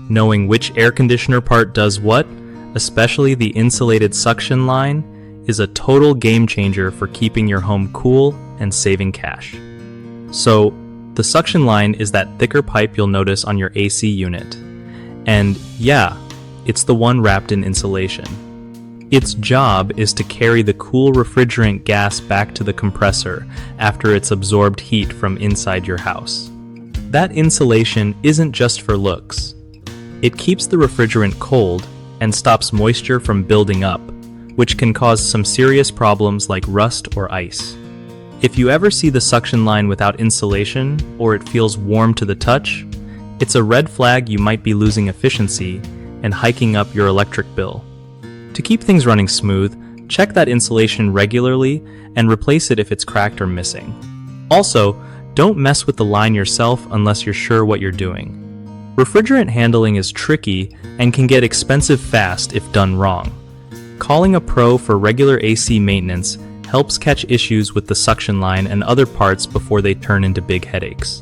Knowing which air conditioner part does what, especially the insulated suction line, is a total game changer for keeping your home cool and saving cash. So, the suction line is that thicker pipe you'll notice on your AC unit. And yeah, it's the one wrapped in insulation. Its job is to carry the cool refrigerant gas back to the compressor after it's absorbed heat from inside your house. That insulation isn't just for looks. It keeps the refrigerant cold and stops moisture from building up, which can cause some serious problems like rust or ice. If you ever see the suction line without insulation or it feels warm to the touch, it's a red flag you might be losing efficiency and hiking up your electric bill. To keep things running smooth, check that insulation regularly and replace it if it's cracked or missing. Also, don't mess with the line yourself unless you're sure what you're doing. Refrigerant handling is tricky and can get expensive fast if done wrong. Calling a pro for regular AC maintenance helps catch issues with the suction line and other parts before they turn into big headaches.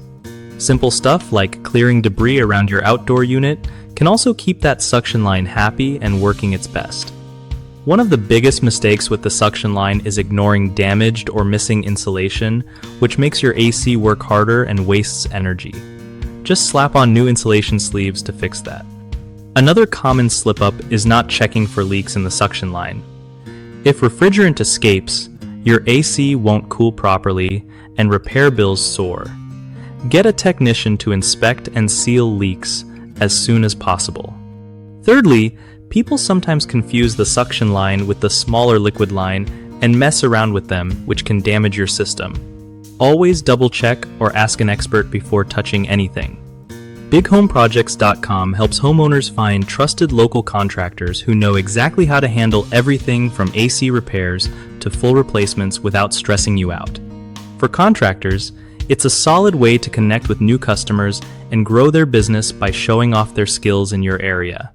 Simple stuff like clearing debris around your outdoor unit can also keep that suction line happy and working its best. One of the biggest mistakes with the suction line is ignoring damaged or missing insulation, which makes your AC work harder and wastes energy. Just slap on new insulation sleeves to fix that. Another common slip-up is not checking for leaks in the suction line. If refrigerant escapes, your AC won't cool properly and repair bills soar. Get a technician to inspect and seal leaks as soon as possible. Thirdly, people sometimes confuse the suction line with the smaller liquid line and mess around with them, which can damage your system. Always double check or ask an expert before touching anything. BigHomeProjects.com helps homeowners find trusted local contractors who know exactly how to handle everything from AC repairs to full replacements without stressing you out. For contractors, it's a solid way to connect with new customers and grow their business by showing off their skills in your area.